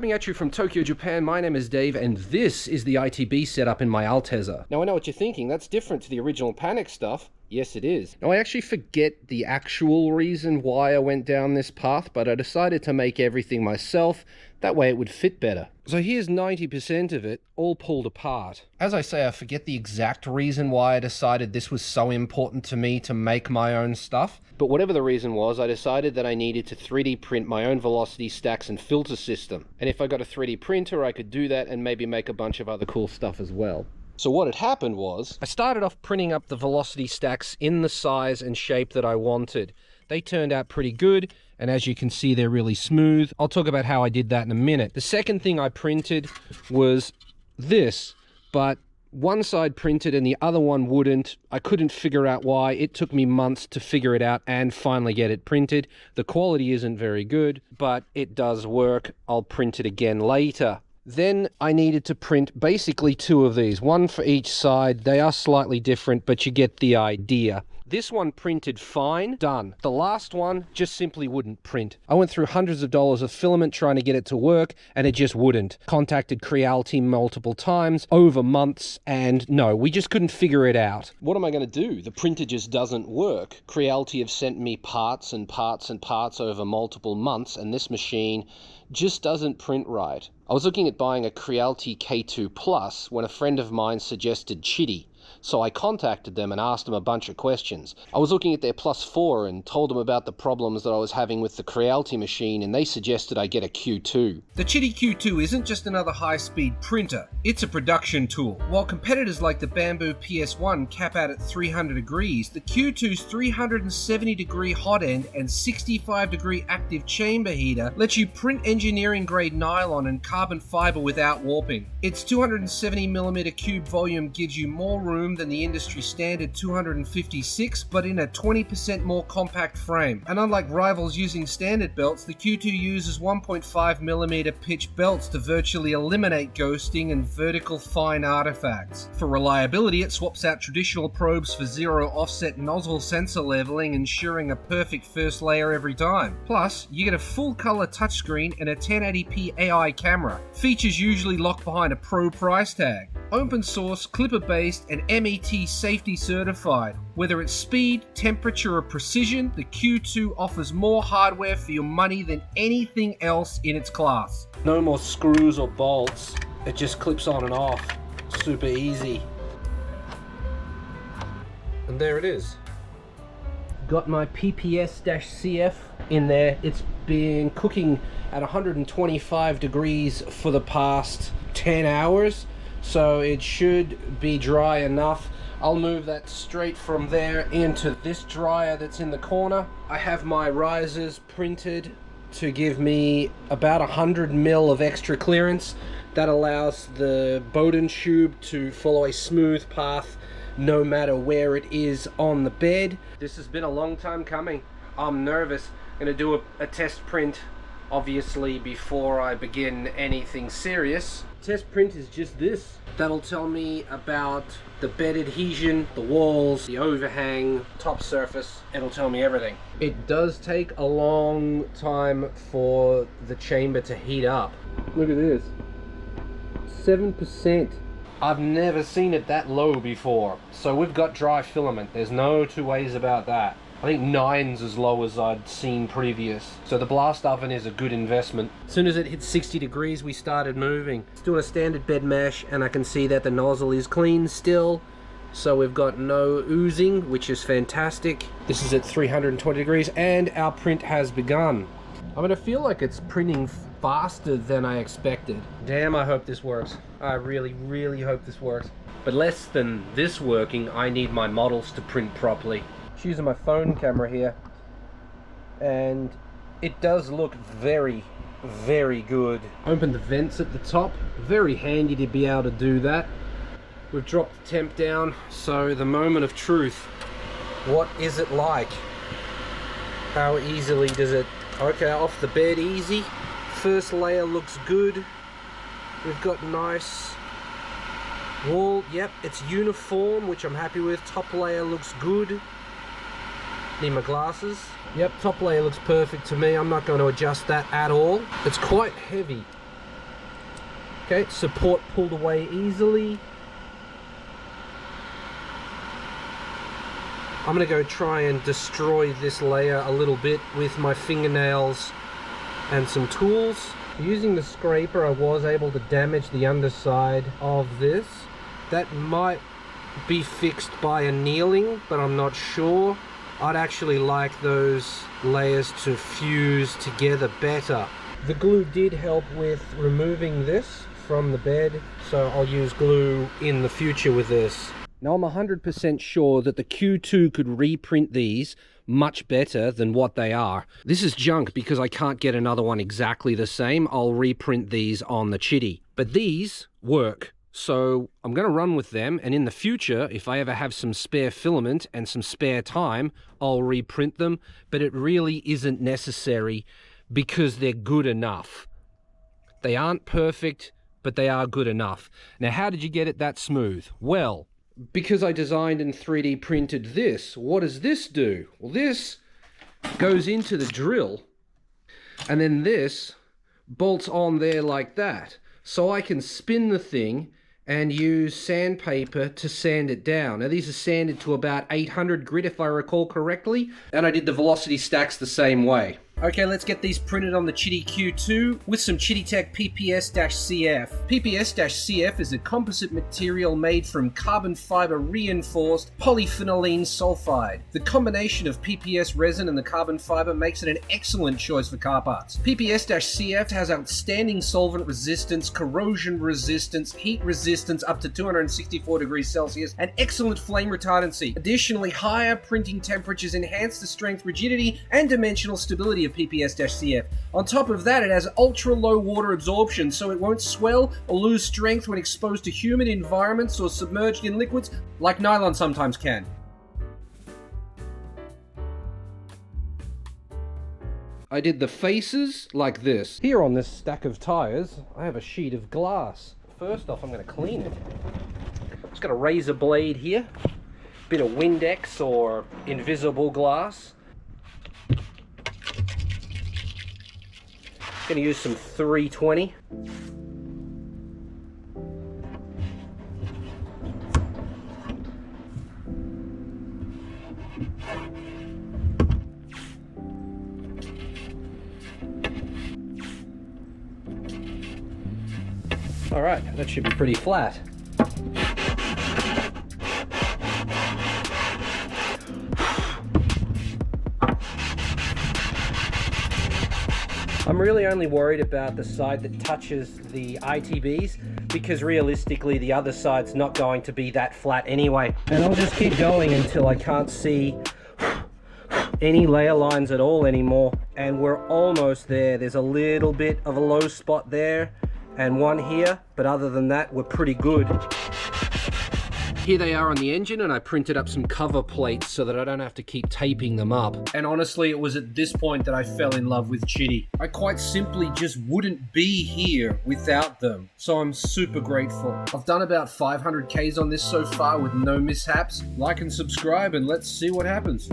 Coming at you from Tokyo, Japan, my name is Dave, and this is the ITB setup in my Altezza. Now I know what you're thinking, that's different to the original Panic stuff. Yes, it is. Now I actually forget the actual reason why I went down this path, but I decided to make everything myself. That way it would fit better. So here's 90% of it, all pulled apart. As I say, I forget the exact reason why I decided this was so important to me to make my own stuff. But whatever the reason was, I decided that I needed to 3D print my own velocity stacks and filter system. And if I got a 3D printer, I could do that and maybe make a bunch of other cool stuff as well. So what had happened was, I started off printing up the velocity stacks in the size and shape that I wanted. They turned out pretty good, and as you can see, they're really smooth. I'll talk about how I did that in a minute. The second thing I printed was this, but one side printed and the other one wouldn't. I couldn't figure out why. It took me months to figure it out and finally get it printed. The quality isn't very good, but it does work. I'll print it again later. Then I needed to print basically two of these, one for each side. They are slightly different, but you get the idea. This one printed fine, done. The last one just simply wouldn't print. I went through hundreds of dollars of filament trying to get it to work, and it just wouldn't. Contacted Creality multiple times, over months, and no, we just couldn't figure it out. What am I going to do? The printer just doesn't work. Creality have sent me parts and parts and parts over multiple months, and this machine just doesn't print right. I was looking at buying a Creality Q2 Plus when a friend of mine suggested Chitty. So I contacted them and asked them a bunch of questions. I was looking at their Plus 4 and told them about the problems that I was having with the Creality machine, and they suggested I get a Q2. The Chitty Q2 isn't just another high-speed printer, it's a production tool. While competitors like the Bamboo PS1 cap out at 300 degrees, the Q2's 370 degree hot end and 65 degree active chamber heater lets you print engineering grade nylon and carbon fiber without warping. Its 270mm cube volume gives you more room than the industry standard 256, but in a 20% more compact frame. And unlike rivals using standard belts, the Q2 uses 1.5mm pitch belts to virtually eliminate ghosting and vertical fine artifacts. For reliability, it swaps out traditional probes for zero offset nozzle sensor leveling, ensuring a perfect first layer every time. Plus, you get a full color touchscreen and a 1080p AI camera. Features usually locked behind a pro price tag. Open source, clipper based, and MET safety certified. Whether it's speed, temperature, or precision, the Q2 offers more hardware for your money than anything else in its class. No more screws or bolts. It just clips on and off. Super easy. And there it is. Got my PPS-CF in there. It's been cooking at 125 degrees for the past 10 hours. So it should be dry enough. I'll move that straight from there into this dryer that's in the corner. I have my risers printed to give me about 100 mil of extra clearance. That allows the Bowden tube to follow a smooth path no matter where it is on the bed. This has been a long time coming. I'm nervous. I'm gonna do a test print, obviously, before I begin anything serious. Test print is just this. That'll tell me about the bed adhesion, the walls, the overhang, top surface. It'll tell me everything. It does take a long time for the chamber to heat up. Look at this. 7%. I've never seen it that low before. So we've got dry filament. There's no two ways about that. I think 9's as low as I'd seen previous. So the blast oven is a good investment. As soon as it hit 60 degrees, we started moving. It's doing a standard bed mesh, and I can see that the nozzle is clean still. So we've got no oozing, which is fantastic. This is at 320 degrees, and our print has begun. I'm gonna feel like it's printing faster than I expected. Damn, I hope this works. I really, really hope this works. But less than this working, I need my models to print properly. Using my phone camera here, and it does look very, very good. Open the vents at the top. Very handy to be able to do that. We've dropped the temp down, so the moment of truth. What is it like? How easily does it... Okay, off the bed easy. First layer looks good. We've got nice wall. Yep, it's uniform, which I'm happy with. Top layer looks good. Need my glasses. Yep, top layer looks perfect to me. I'm not going to adjust that at all. It's quite heavy. Okay, support pulled away easily. I'm gonna go try and destroy this layer a little bit with my fingernails and some tools. Using the scraper, I was able to damage the underside of this. That might be fixed by annealing, but I'm not sure. I'd actually like those layers to fuse together better. The glue did help with removing this from the bed, so I'll use glue in the future with this. Now I'm 100% sure that the Q2 could reprint these much better than what they are. This is junk because I can't get another one exactly the same. I'll reprint these on the Chitty. But these work, so I'm going to run with them, and in the future, if I ever have some spare filament and some spare time, I'll reprint them, but it really isn't necessary because they're good enough. They aren't perfect, but they are good enough. Now, how did you get it that smooth? Well, because I designed and 3D printed this. What does this do? Well, this goes into the drill, and then this bolts on there like that. So I can spin the thing and use sandpaper to sand it down. Now, these are sanded to about 800 grit, if I recall correctly, and I did the velocity stacks the same way. Okay, let's get these printed on the Chitty Q2 with some Chitty Tech PPS-CF. PPS-CF is a composite material made from carbon fiber reinforced polyphenylene sulfide. The combination of PPS resin and the carbon fiber makes it an excellent choice for car parts. PPS-CF has outstanding solvent resistance, corrosion resistance, heat resistance up to 264 degrees Celsius, and excellent flame retardancy. Additionally, higher printing temperatures enhance the strength, rigidity, and dimensional stability of PPS-CF. On top of that, it has ultra low water absorption, so it won't swell or lose strength when exposed to humid environments or submerged in liquids like nylon sometimes can. I did the faces like this. Here on this stack of tires, I have a sheet of glass. First off, I'm going to clean it. Just got a razor blade here, bit of Windex or invisible glass. Going to use some 320. All right, that should be pretty flat. I'm really only worried about the side that touches the ITBs because realistically the other side's not going to be that flat anyway. And I'll just keep going until I can't see any layer lines at all anymore. And we're almost there. There's a little bit of a low spot there and one here, but other than that, we're pretty good. Here they are on the engine, and I printed up some cover plates so that I don't have to keep taping them up. And honestly, it was at this point that I fell in love with Chitty. I quite simply just wouldn't be here without them, so I'm super grateful. I've done about 500 Ks on this so far with no mishaps. Like and subscribe, and let's see what happens.